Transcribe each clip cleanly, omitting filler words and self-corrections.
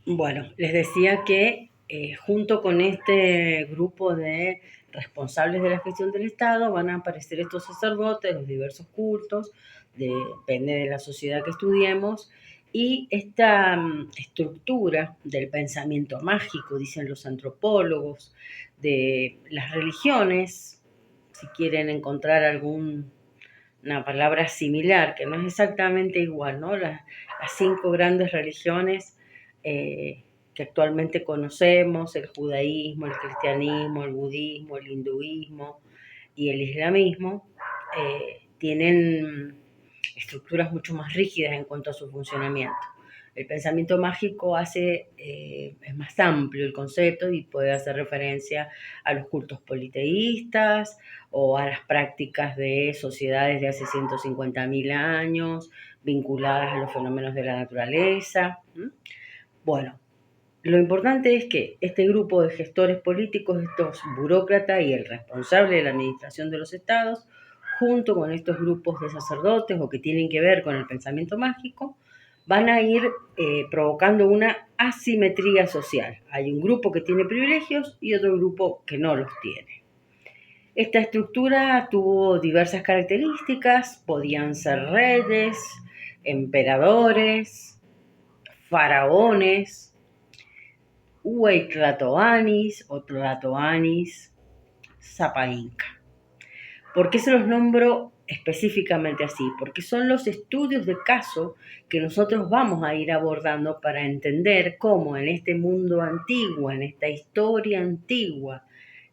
Bueno, les decía que junto con este grupo de responsables de la gestión del Estado van a aparecer estos sacerdotes, los diversos cultos, depende de la sociedad que estudiemos, y esta estructura del pensamiento mágico, dicen los antropólogos, de las religiones, si quieren encontrar alguna palabra similar, que no es exactamente igual, ¿no? Las 5 grandes religiones que actualmente conocemos, el judaísmo, el cristianismo, el budismo, el hinduismo y el islamismo, tienen estructuras mucho más rígidas en cuanto a su funcionamiento. El pensamiento mágico es más amplio el concepto y puede hacer referencia a los cultos politeístas o a las prácticas de sociedades de hace 150.000 años vinculadas a los fenómenos de la naturaleza. Bueno, lo importante es que este grupo de gestores políticos, estos burócratas y el responsable de la administración de los estados, junto con estos grupos de sacerdotes o que tienen que ver con el pensamiento mágico, van a ir provocando una asimetría social. Hay un grupo que tiene privilegios y otro grupo que no los tiene. Esta estructura tuvo diversas características, podían ser reyes, emperadores, faraones, Huaytlatoanis o Tlatoanis, Zapainca. ¿Por qué se los nombro específicamente así? Porque son los estudios de caso que nosotros vamos a ir abordando para entender cómo en este mundo antiguo, en esta historia antigua,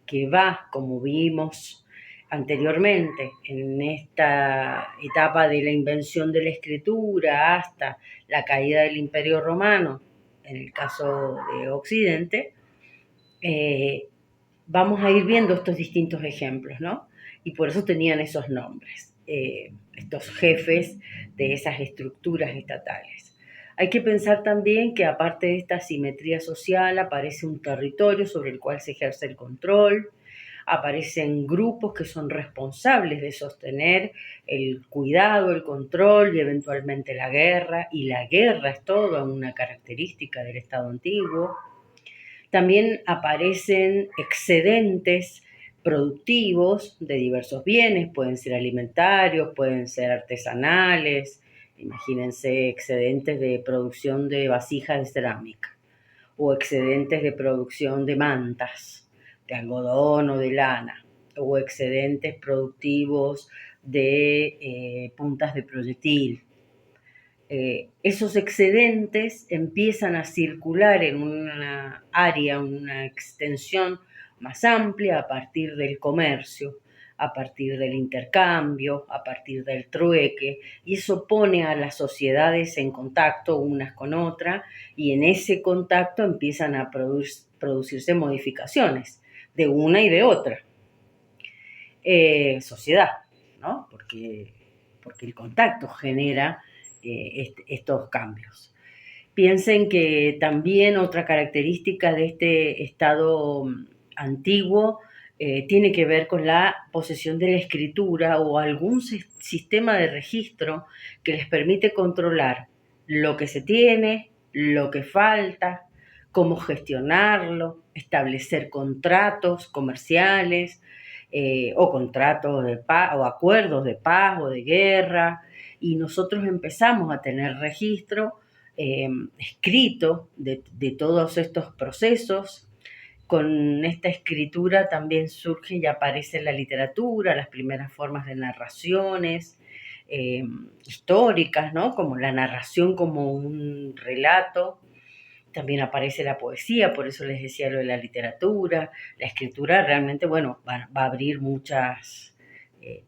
que va, como vimos anteriormente, en esta etapa de la invención de la escritura hasta la caída del Imperio Romano, en el caso de Occidente, vamos a ir viendo estos distintos ejemplos, ¿no? Y por eso tenían esos nombres, estos jefes de esas estructuras estatales. Hay que pensar también que aparte de esta asimetría social aparece un territorio sobre el cual se ejerce el control, aparecen grupos que son responsables de sostener el cuidado, el control y eventualmente la guerra, y la guerra es toda una característica del Estado antiguo. También aparecen excedentes productivos de diversos bienes, pueden ser alimentarios, pueden ser artesanales, imagínense excedentes de producción de vasijas de cerámica o excedentes de producción de mantas, de algodón o de lana, o excedentes productivos de puntas de proyectil. Esos excedentes empiezan a circular en una área, una extensión más amplia a partir del comercio, a partir del intercambio, a partir del trueque, y eso pone a las sociedades en contacto unas con otras, y en ese contacto empiezan a producirse modificaciones de una y de otra sociedad, ¿no? Porque el contacto genera estos cambios. Piensen que también otra característica de este estado antiguo tiene que ver con la posesión de la escritura o algún sistema de registro que les permite controlar lo que se tiene, lo que falta, cómo gestionarlo, establecer contratos comerciales o contratos de paz o acuerdos de paz o de guerra, y nosotros empezamos a tener registro escrito de todos estos procesos. Con esta escritura también surge y aparece la literatura, las primeras formas de narraciones históricas, ¿no? Como la narración como un relato. También aparece la poesía, por eso les decía lo de la literatura. La escritura realmente, bueno, va a abrir muchas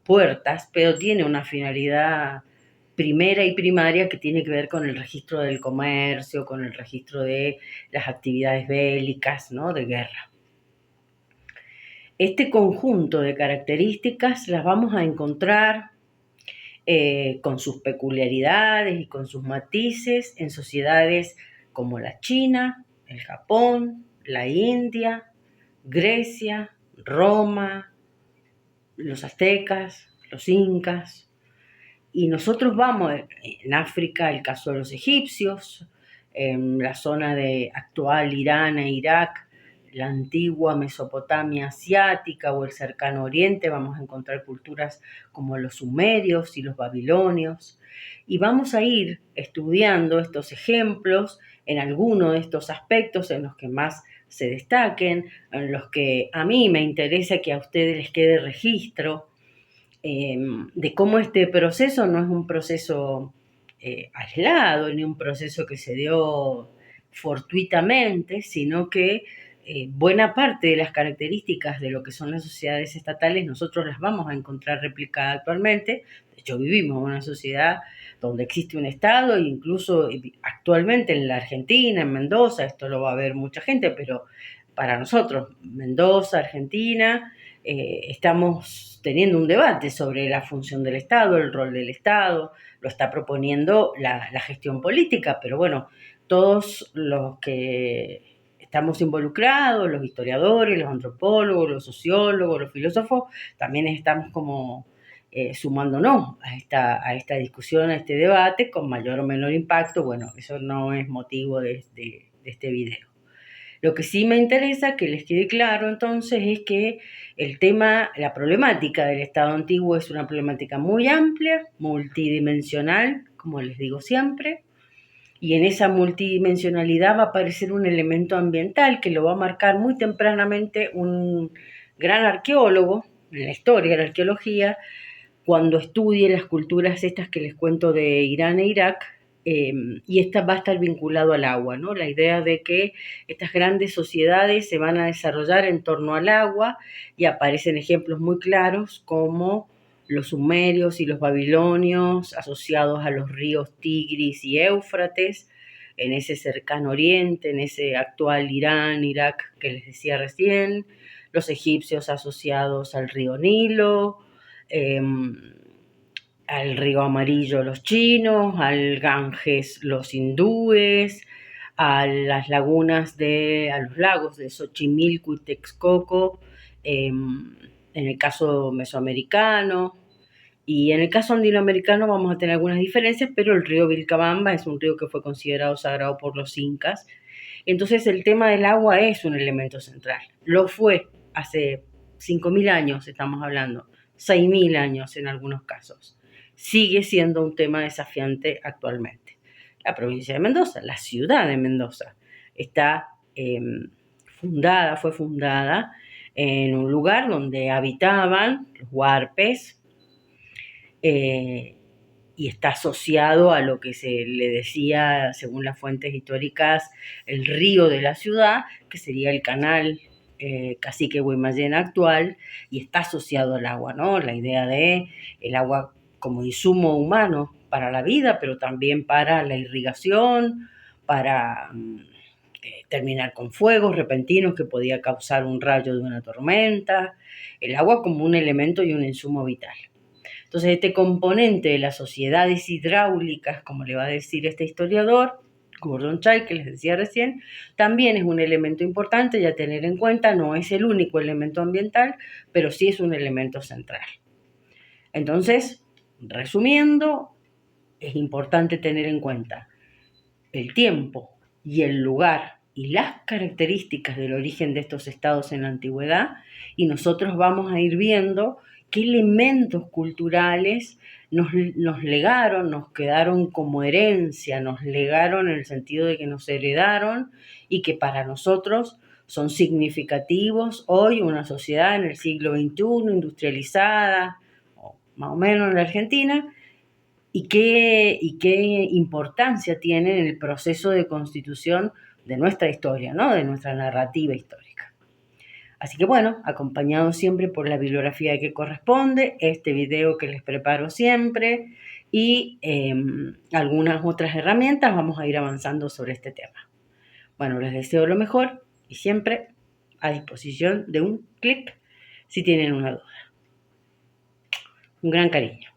puertas, pero tiene una finalidad primera y primaria que tiene que ver con el registro del comercio, con el registro de las actividades bélicas, ¿no? De guerra. Este conjunto de características las vamos a encontrar con sus peculiaridades y con sus matices en sociedades como la China, el Japón, la India, Grecia, Roma, los aztecas, los incas. Y nosotros vamos en África, el caso de los egipcios, en la zona de actual Irán e Irak, la antigua Mesopotamia asiática o el cercano oriente, vamos a encontrar culturas como los sumerios y los babilonios. Y vamos a ir estudiando estos ejemplos en alguno de estos aspectos en los que más se destaquen, en los que a mí me interesa que a ustedes les quede registro de cómo este proceso no es un proceso aislado, ni un proceso que se dio fortuitamente, sino que buena parte de las características de lo que son las sociedades estatales nosotros las vamos a encontrar replicadas actualmente. De hecho, vivimos en una sociedad donde existe un Estado, e incluso actualmente en la Argentina, en Mendoza, esto lo va a ver mucha gente, pero para nosotros, Mendoza, Argentina, estamos teniendo un debate sobre la función del Estado, el rol del Estado, lo está proponiendo la gestión política, pero bueno, todos los que estamos involucrados, los historiadores, los antropólogos, los sociólogos, los filósofos, también estamos como sumándonos a esta discusión, a este debate, con mayor o menor impacto. Bueno, eso no es motivo de este video. Lo que sí me interesa que les quede claro entonces es que el tema, la problemática del Estado antiguo es una problemática muy amplia, multidimensional, como les digo siempre, y en esa multidimensionalidad va a aparecer un elemento ambiental que lo va a marcar muy tempranamente un gran arqueólogo en la historia de la arqueología, cuando estudie las culturas estas que les cuento de Irán e Irak, y esta va a estar vinculado al agua, ¿no? La idea de que estas grandes sociedades se van a desarrollar en torno al agua y aparecen ejemplos muy claros como los sumerios y los babilonios asociados a los ríos Tigris y Éufrates, en ese cercano oriente, en ese actual Irán, Irak que les decía recién, los egipcios asociados al río Nilo, al río Amarillo los chinos, al Ganges los hindúes, a las lagunas a los lagos de Xochimilco y Texcoco, en el caso mesoamericano. Y en el caso andinoamericano vamos a tener algunas diferencias, pero el río Vilcabamba es un río que fue considerado sagrado por los incas. Entonces el tema del agua es un elemento central. Lo fue hace 5.000 años, estamos hablando, 6.000 años en algunos casos. Sigue siendo un tema desafiante actualmente. La provincia de Mendoza, la ciudad de Mendoza, está fue fundada en un lugar donde habitaban los huarpes, y está asociado a lo que se le decía, según las fuentes históricas, el río de la ciudad, que sería el canal Cacique Guaymallén actual, y está asociado al agua, ¿no? La idea de el agua como insumo humano para la vida, pero también para la irrigación, para terminar con fuegos repentinos que podía causar un rayo de una tormenta, el agua como un elemento y un insumo vital. Entonces, este componente de las sociedades hidráulicas, como le va a decir este historiador, Gordon Chai, que les decía recién, también es un elemento importante y a tener en cuenta. No es el único elemento ambiental, pero sí es un elemento central. Entonces, resumiendo, es importante tener en cuenta el tiempo y el lugar y las características del origen de estos estados en la antigüedad, y nosotros vamos a ir viendo qué elementos culturales nos legaron, nos quedaron como herencia, nos legaron en el sentido de que nos heredaron y que para nosotros son significativos hoy, una sociedad en el siglo XXI, industrializada, más o menos en la Argentina, y qué importancia tiene en el proceso de constitución de nuestra historia, ¿no? De nuestra narrativa histórica. Así que bueno, acompañado siempre por la bibliografía que corresponde, este video que les preparo siempre y algunas otras herramientas, vamos a ir avanzando sobre este tema. Bueno, les deseo lo mejor y siempre a disposición de un clic si tienen una duda. Un gran cariño.